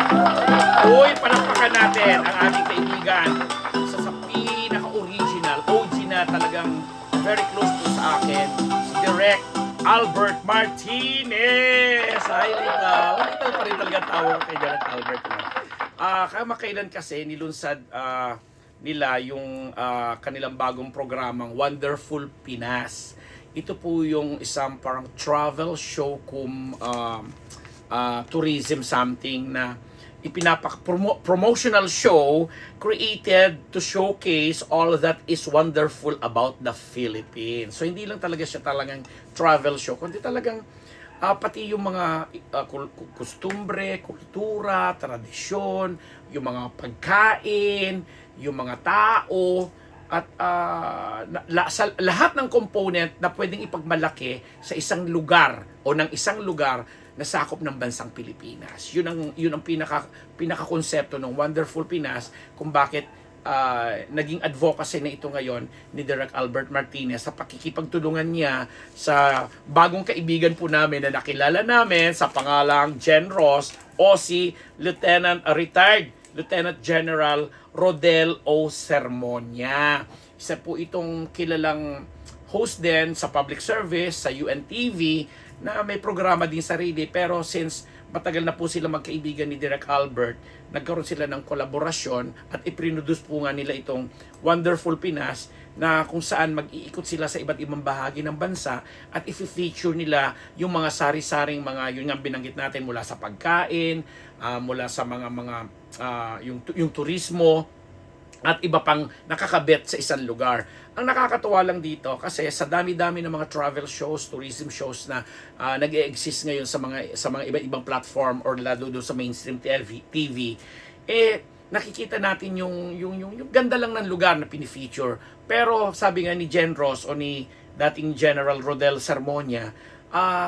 Uy, palakpakan natin ang ating kaibigan sa pinaka-original, OG na talagang very close to sa akin, si Direk Albert Martinez. Hi, Lital. Lital pa rin talaga tawag kay Direk Albert. Kamakailan kasi nilunsad nila yung kanilang bagong programang Wonderful Pinas. Ito po yung isang parang travel show tourism something na promotional show created to showcase all that is wonderful about the Philippines. So hindi lang talaga siya talagang travel show, kundi talagang pati yung mga kustumbre, kultura, tradisyon, yung mga pagkain, yung mga tao, at lahat ng component na pwedeng ipagmalaki sa isang lugar o ng isang lugar na sakop ng bansang Pilipinas. Yun ang pinaka konsepto ng Wonderful Pinas, kung bakit naging advocacy na ito ngayon ni Direk Albert Martinez sa pakikipagtulungan niya sa bagong kaibigan po namin na nakilala namin sa pangalang Gen Ross o si Retired Lieutenant General Rodel O. Sermonia. Isa po itong kilalang host din sa public service sa UNTV na may programa din sarili, pero since matagal na po sila magkaibigan ni Direk Albert, nagkaroon sila ng kolaborasyon at iprinuduce po nga nila itong Wonderful Pinas, na kung saan mag-iikot sila sa iba't ibang bahagi ng bansa at i-feature nila yung mga sari-saring mga, yun nga binanggit natin, mula sa pagkain, mula sa yung turismo, at iba pang nakakabit sa isang lugar. Ang nakakatuwa lang dito kasi sa dami-dami ng mga travel shows, tourism shows na nag-e-exist ngayon sa mga iba-ibang platform or lalo doon sa mainstream TV, nakikita natin yung ganda lang ng lugar na pinifeature. Pero sabi nga ni Gen Ross o ni dating General Rodel Sermonia,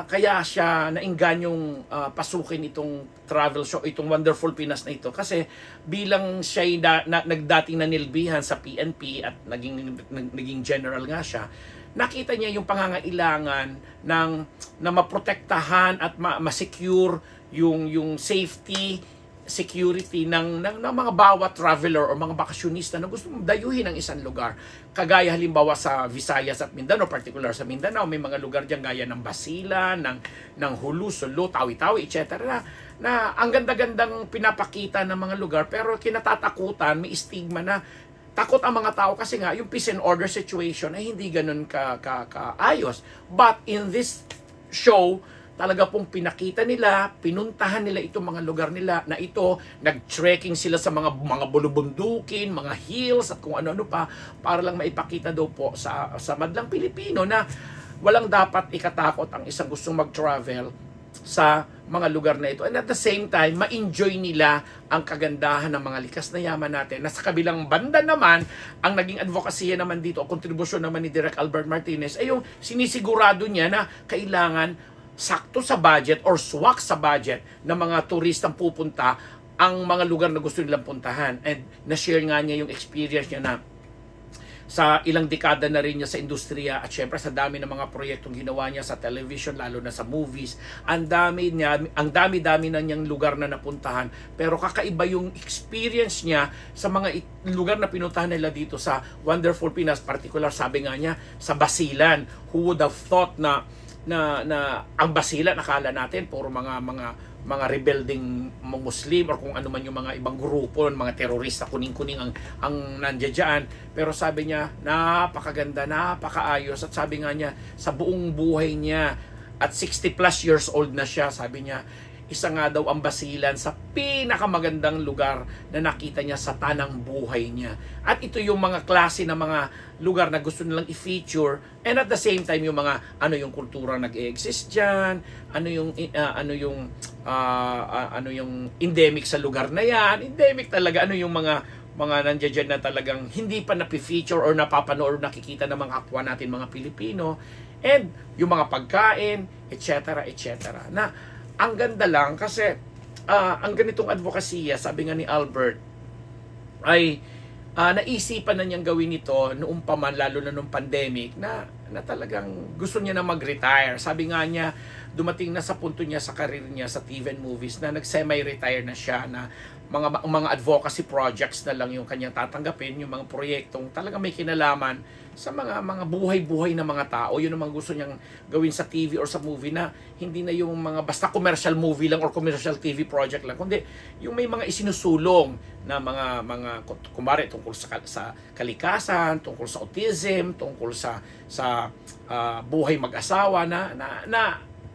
kaya siya naingganyong pasukin itong travel show, itong Wonderful Pinas na ito, kasi bilang siya nagdating nanilbihan sa PNP at naging general nga siya, nakita niya yung pangangailangan na maprotektahan at ma-secure yung safety, security ng mga bawat traveler o mga bakasyonista na gusto dayuhin ang isang lugar. Kagaya halimbawa sa Visayas at Mindanao, particular sa Mindanao, may mga lugar diyan gaya ng Basilan, ng Hulu, Sulu, Tawi-Tawi, etc. na ang ganda-gandang pinapakita ng mga lugar, pero kinatatakutan, may stigma na takot ang mga tao kasi nga yung peace and order situation ay hindi ganun kaayos. But in this show, talaga pong pinakita nila, pinuntahan nila itong mga lugar nila na ito, nag-trekking sila sa mga bulubundukin, mga hills at kung ano-ano pa, para lang maipakita daw po sa madlang Pilipino na walang dapat ikatakot ang isang gustong mag-travel sa mga lugar na ito. And at the same time, ma-enjoy nila ang kagandahan ng mga likas na yaman natin. Na sa kabilang banda naman, ang naging advocacy naman dito, o kontribusyon naman ni Direk Albert Martinez, ay yung sinisigurado niya na kailangan sakto sa budget or swak sa budget ng mga turistang pupunta ang mga lugar na gusto nilang puntahan. And na-share nga niya yung experience niya na sa ilang dekada na rin niya sa industriya, at syempre sa dami ng mga proyektong ginawa niya sa television, lalo na sa movies. Ang dami-dami na niyang lugar na napuntahan, pero kakaiba yung experience niya sa mga lugar na pinuntahan nila dito sa Wonderful Pinas. Particular, sabi nga niya, sa Basilan. Who would have thought na ang Basilan, nakala natin puro mga rebelding Muslim or kung ano man yung mga ibang grupo, mga terorista, kuning-kuning ang nandiyan dyan. Pero sabi niya, napakaganda, napakaayos. At sabi nga niya, sa buong buhay niya, at 60 plus years old na siya, sabi niya, isa nga daw ang Basilan sa pinakamagandang lugar na nakita niya sa tanang buhay niya. At ito yung mga klase ng mga lugar na gusto nilang i-feature, and at the same time yung mga yung kultura nag-e-exist diyan, ano yung endemic sa lugar na yan, endemic talaga, yung mga nandiyan dyan na talagang hindi pa na-feature or napapanood or nakikita ng mga kapwa natin mga Pilipino, and yung mga pagkain, etc. Na ang ganda lang kasi ang ganitong advokasya, sabi nga ni Albert, ay naisipan na niyang gawin ito noong pa man, lalo na noong pandemic, na na talagang gusto niya na mag-retire. Sabi nga niya, dumating na sa punto niya sa career niya sa TV and movies na nag-semi-retire na siya, na mga advocacy projects na lang yung kanyang tatanggapin, yung mga proyektong talagang may kinalaman sa mga buhay-buhay na mga tao. Yun ang mga gusto niyang gawin sa TV or sa movie, na hindi na yung mga basta commercial movie lang or commercial TV project lang, kundi yung may mga isinusulong na mga kumare tungkol sa kalikasan, tungkol sa autism, tungkol sa buhay mag-asawa na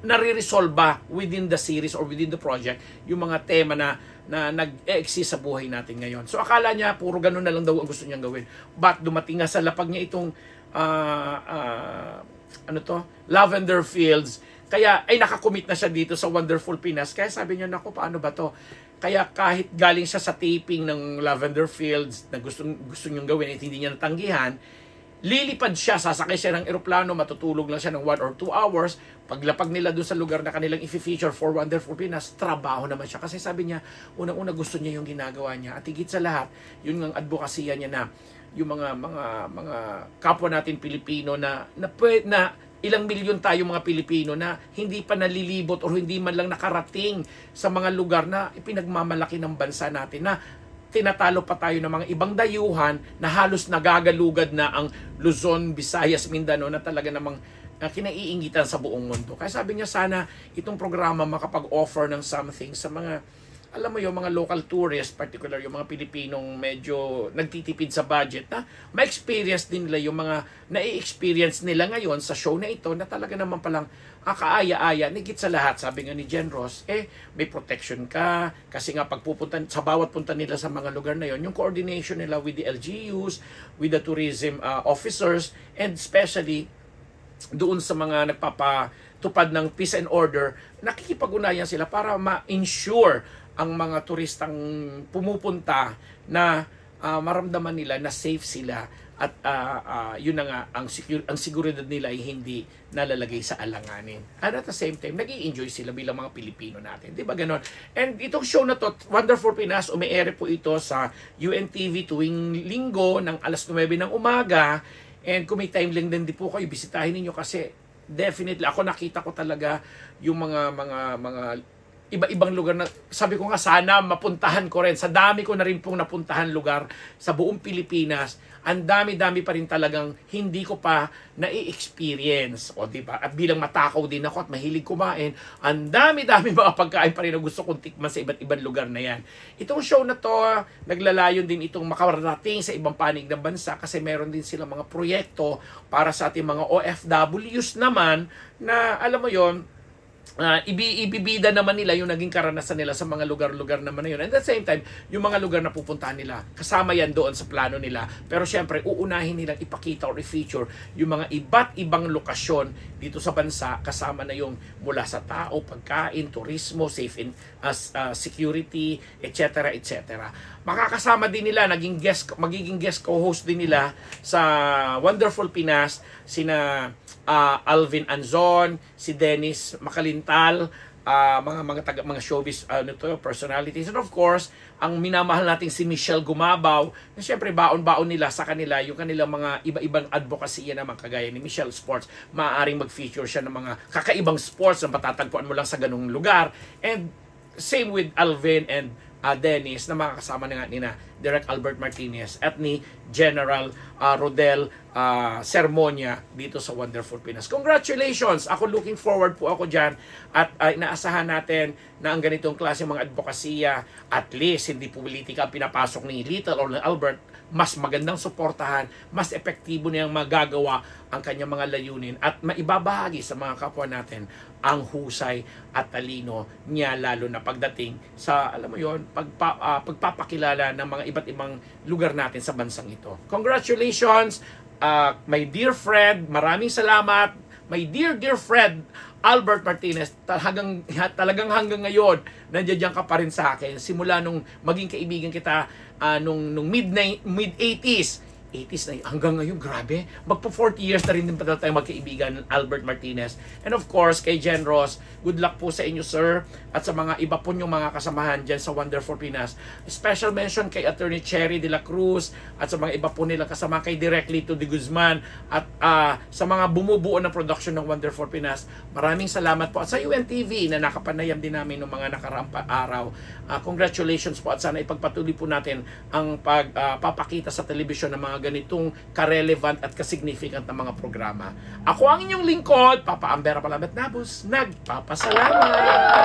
nare-resolve within the series or within the project yung mga tema na nag-exist sa buhay natin ngayon. So akala niya puro ganun na lang daw ang gusto niyang gawin. But dumating nga sa lapag niya itong Lavender Fields. Kaya ay nakakommit na siya dito sa Wonderful Pinas. Kaya sabi niya, naku, paano ba to? Kaya kahit galing siya sa taping ng Lavender Fields na gusto niyang gawin at hindi niya natanggihan, lilipad siya, sasakay siya ng eroplano, matutulog lang siya ng 1 or 2 hours. Paglapag nila doon sa lugar na kanilang i-feature for Wonderful Pinas, trabaho naman siya. Kasi sabi niya, unang-una gusto niya yung ginagawa niya. At higit sa lahat, yun ang advokasya niya na yung mga kapwa natin Pilipino na ilang milyon tayo mga Pilipino na hindi pa nalilibot o hindi man lang nakarating sa mga lugar na ipinagmamalaki ng bansa natin, na tinatalo pa tayo ng mga ibang dayuhan na halos nagagalugad na ang Luzon, Visayas, Mindanao na talaga namang kinaiingitan sa buong mundo. Kaya sabi niya, sana itong programa makapag-offer ng something sa mga, alam mo yung mga local tourists, particular yung mga Pilipinong medyo nagtitipid sa budget, na ma-experience din nila yung mga na-experience nila ngayon sa show na ito, na talaga naman palang kaaya-aya. Nigit sa lahat, sabi nga ni Jen Ross, may protection ka, kasi nga pagpupunta sa bawat punta nila sa mga lugar na yon, yung coordination nila with the LGUs, with the tourism officers, and especially doon sa mga nagpapatupad ng peace and order, nakikipag-unayan sila para ma-ensure ang mga turistang pumupunta na maramdaman nila na safe sila, at yun na nga, ang seguridad nila ay hindi nalalagay sa alanganin. And at the same time, nag-i-enjoy sila bilang mga Pilipino natin. Di ba ganon? And itong show na to, Wonderful Pinas, umi-air po ito sa UNTV tuwing linggo ng alas 9 ng umaga. And kung may time lang din po kayo, bisitahin niyo, kasi definitely, ako nakita ko talaga yung mga iba-ibang lugar na sabi ko nga sana mapuntahan ko rin. Sa dami ko na rin pong napuntahan lugar sa buong Pilipinas, ang dami-dami pa rin talagang hindi ko pa na-experience. O diba? At bilang matakaw din ako at mahilig kumain, ang dami-dami mga pagkain pa rin na gusto kong tikman sa iba't ibang lugar na yan. Itong show na to, naglalayon din itong makarating sa ibang panig ng bansa, kasi meron din silang mga proyekto para sa ating mga OFWs naman, na alam mo yon, ibibida naman nila yung naging karanasan nila sa mga lugar-lugar naman na yun. And at the same time, yung mga lugar na pupuntahan nila, kasama yan doon sa plano nila. Pero syempre, uunahin nilang ipakita or i-feature yung mga iba't ibang lokasyon dito sa bansa, kasama na yung mula sa tao, pagkain, turismo, safe in security, etc. etc. Makakasama din nila, magiging guest co-host din nila sa Wonderful Pinas, sina Alvin Anzon, si Dennis Makalintal, mga showbiz personalities, and of course ang minamahal nating si Michelle Gumabaw, na syempre baon-baon nila sa kanila yung kanilang mga iba-ibang advocacy naman, kagaya ni Michelle Sports. Maaaring mag-feature siya ng mga kakaibang sports na matatagpuan mo lang sa ganung lugar, and same with Alvin and Dennis, na makakasama na nga ni Direk Albert Martinez at ni General Rodel Sermonia dito sa Wonderful Pinas. Congratulations! Ako, looking forward po ako dyan, at inaasahan natin na ang ganitong klase mga advokasya, at least hindi politika ang pinapasok ni Little or ni Albert, mas magandang suportahan, mas epektibo niyang magagawa ang kanyang mga layunin, at maibabahagi sa mga kapwa natin ang husay at talino niya, lalo na pagdating sa, alam mo yon, pagpapakilala ng mga iba't ibang lugar natin sa bansang ito. Congratulations, my dear friend, maraming salamat, my dear Fred Albert Martinez, talagang hanggang ngayon, nandiyan ka pa rin sa akin. Simula nung maging kaibigan kita nung mid-80s, 80s na hanggang ngayon, grabe. Magpo 40 years na rin din pala tayo magkaibigan, Albert Martinez. And of course, kay Jen Ross, good luck po sa inyo, sir. At sa mga iba po yung mga kasamahan dyan sa Wonderful Pinas. Special mention kay Attorney Cherry de la Cruz at sa mga iba po nila kasama kay Directly to de Guzman at sa mga bumubuo ng production ng Wonderful Pinas. Maraming salamat po. At sa UNTV na nakapanayam din namin ng mga nakaraang araw. Congratulations po at sana ipagpatuloy po natin ang pagpapakita sa telebisyon ng mga ganitong ka-relevant at ka-significant na mga programa. Ako ang inyong lingkod, Papa Ambera Palamet Nabus, nagpapasalamat!